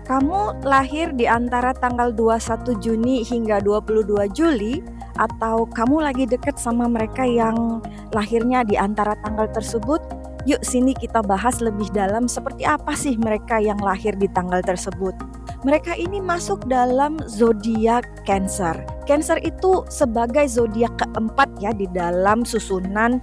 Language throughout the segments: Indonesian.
Kamu lahir di antara tanggal 21 Juni hingga 22 Juli, atau kamu lagi deket sama mereka yang lahirnya di antara tanggal tersebut? Yuk sini kita bahas lebih dalam seperti apa sih mereka yang lahir di tanggal tersebut. Mereka ini masuk dalam zodiak Cancer. Cancer itu sebagai zodiak keempat ya di dalam susunan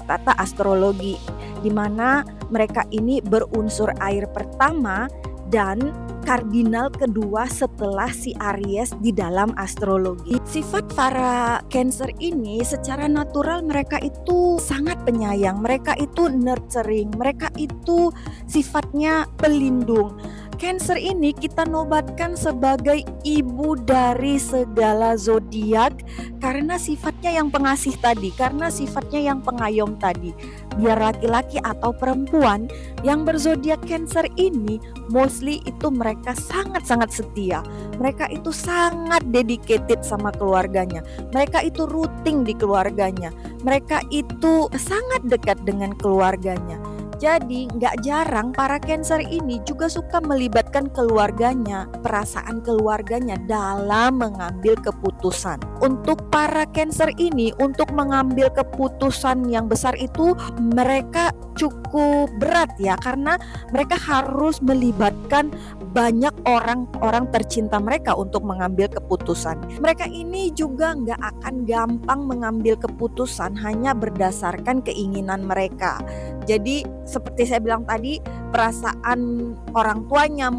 tata astrologi, di mana mereka ini berunsur air pertama dan kardinal kedua setelah si Aries di dalam astrologi. Sifat para Cancer ini secara natural mereka itu sangat penyayang, mereka itu nurturing, mereka itu sifatnya pelindung. Cancer ini kita nobatkan sebagai ibu dari segala zodiak karena sifatnya yang pengasih tadi, karena sifatnya yang pengayom tadi. Biar laki-laki atau perempuan yang berzodiak Cancer ini mostly itu mereka sangat-sangat setia. Mereka itu sangat dedicated sama keluarganya. Mereka itu rooting di keluarganya. Mereka itu sangat dekat dengan keluarganya. Jadi gak jarang para Cancer ini juga suka melibatkan keluarganya, perasaan keluarganya dalam mengambil keputusan. Untuk para Cancer ini, untuk mengambil keputusan yang besar itu mereka cukup berat ya, karena mereka harus melibatkan banyak orang tercinta mereka untuk mengambil keputusan. Mereka ini juga gak akan gampang mengambil keputusan hanya berdasarkan keinginan mereka. Jadi seperti saya bilang tadi, perasaan orang tuanya,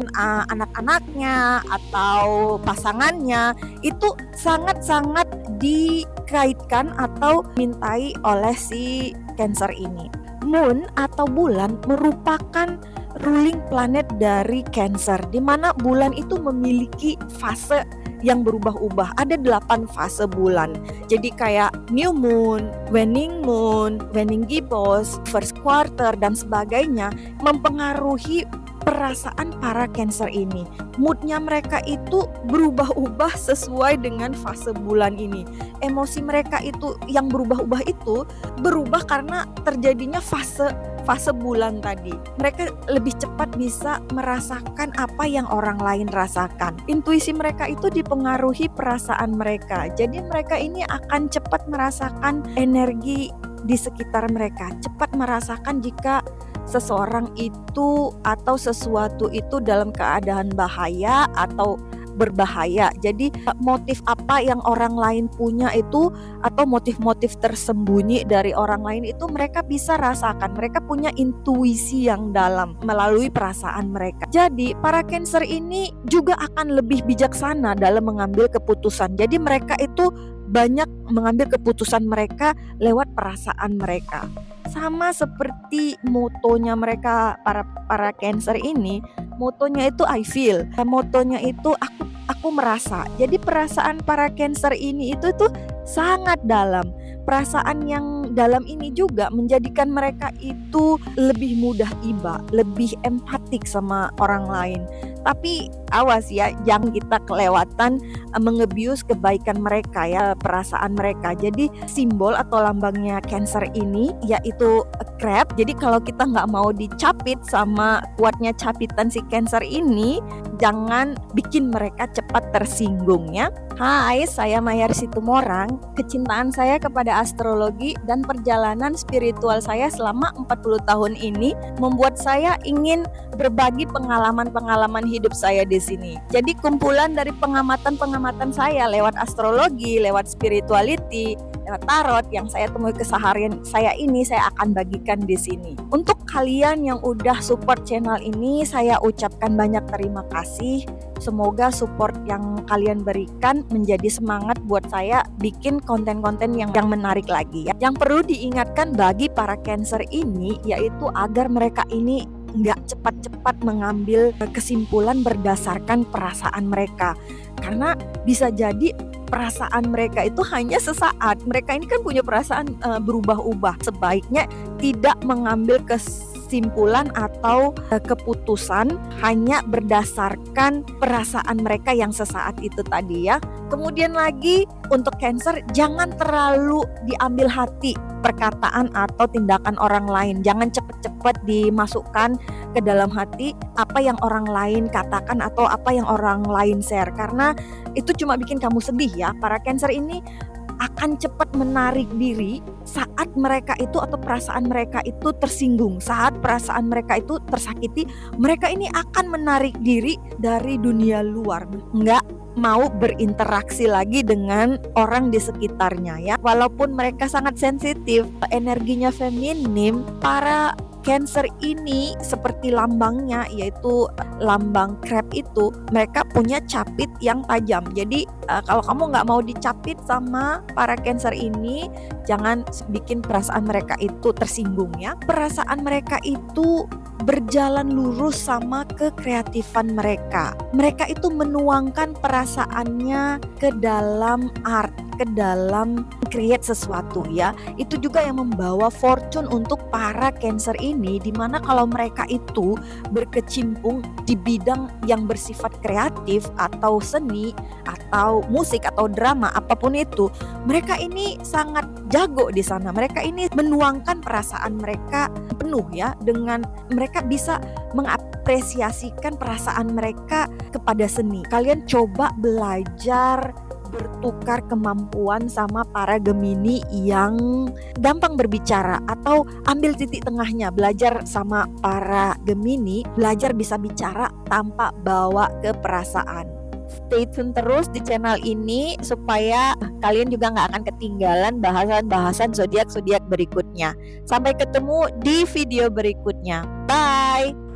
anak-anaknya atau pasangannya itu sangat-sangat dikaitkan atau mintai oleh si Cancer ini. Moon atau bulan merupakan ruling planet dari Cancer, di mana bulan itu memiliki fase yang berubah-ubah. Ada 8 fase bulan. Jadi kayak new moon, waning gibbous, first quarter dan sebagainya mempengaruhi perasaan para Cancer ini. Moodnya mereka itu berubah-ubah sesuai dengan fase bulan ini. Emosi mereka itu yang berubah-ubah itu berubah karena terjadinya fase bulan tadi. Mereka lebih cepat bisa merasakan apa yang orang lain rasakan. Intuisi mereka itu dipengaruhi perasaan mereka. Jadi mereka ini akan cepat merasakan energi di sekitar mereka. Cepat merasakan jika seseorang itu atau sesuatu itu dalam keadaan bahaya atau berbahaya. Jadi motif apa yang orang lain punya itu atau motif-motif tersembunyi dari orang lain itu mereka bisa rasakan. Mereka punya intuisi yang dalam melalui perasaan mereka. Jadi para Cancer ini juga akan lebih bijaksana dalam mengambil keputusan. Jadi mereka itu banyak mengambil keputusan mereka lewat perasaan mereka. Sama seperti motonya mereka para Cancer ini, motonya itu I feel, motonya itu aku merasa. Jadi perasaan para Cancer ini itu tuh sangat dalam. Perasaan yang dalam ini juga menjadikan mereka itu lebih mudah iba, lebih empatik sama orang lain. Tapi awas ya, jangan kita kelewatan mengebius kebaikan mereka ya, perasaan mereka. Jadi simbol atau lambangnya Cancer ini yaitu crab. Jadi kalau kita nggak mau dicapit sama kuatnya capitan si Cancer ini, jangan bikin mereka cepat tersinggung ya. Hai, saya Mayar Situmorang. Kecintaan saya kepada astrologi dan perjalanan spiritual saya selama 40 tahun ini membuat saya ingin berbagi pengalaman-pengalaman hidup saya di sini. Jadi kumpulan dari pengamatan-pengamatan saya lewat astrologi, lewat spirituality, lewat tarot yang saya temui keseharian saya ini saya akan bagikan di sini. Untuk kalian yang udah support channel ini, saya ucapkan banyak terima kasih. Semoga support yang kalian berikan menjadi semangat buat saya bikin konten-konten yang menarik lagi ya. Yang perlu diingatkan bagi para Cancer ini yaitu agar mereka ini nggak cepat-cepat mengambil kesimpulan berdasarkan perasaan mereka. Karena bisa jadi perasaan mereka itu hanya sesaat. Mereka ini kan punya perasaan berubah-ubah. Sebaiknya tidak mengambil kesimpulan atau keputusan hanya berdasarkan perasaan mereka yang sesaat itu tadi ya. Kemudian lagi untuk Cancer, jangan terlalu diambil hati perkataan atau tindakan orang lain. Jangan cepat-cepat dimasukkan ke dalam hati apa yang orang lain katakan atau apa yang orang lain share, karena itu cuma bikin kamu sedih ya. Para Cancer ini akan cepat menarik diri saat mereka itu atau perasaan mereka itu tersinggung, saat perasaan mereka itu tersakiti. Mereka ini akan menarik diri dari dunia luar, nggak mau berinteraksi lagi dengan orang di sekitarnya ya. Walaupun mereka sangat sensitif, energinya feminim, para Cancer ini seperti lambangnya, yaitu lambang crab itu, mereka punya capit yang tajam. Jadi kalau kamu nggak mau dicapit sama para Cancer ini, jangan bikin perasaan mereka itu tersinggung ya. Perasaan mereka itu berjalan lurus sama kekreatifan mereka. Mereka itu menuangkan perasaannya ke dalam art, ke dalam create sesuatu ya. Itu juga yang membawa fortune untuk para Cancer ini, dimana kalau mereka itu berkecimpung di bidang yang bersifat kreatif atau seni atau musik atau drama, apapun itu, mereka ini sangat jago di sana. Mereka ini menuangkan perasaan mereka penuh ya, dengan mereka bisa mengapresiasikan perasaan mereka kepada seni. Kalian coba belajar bertukar kemampuan sama para Gemini yang gampang berbicara, atau ambil titik tengahnya, belajar sama para Gemini, belajar bisa bicara tanpa bawa ke perasaan. Stay tune terus di channel ini supaya kalian juga nggak akan ketinggalan bahasan-bahasan zodiak berikutnya. Sampai ketemu di video berikutnya. Bye.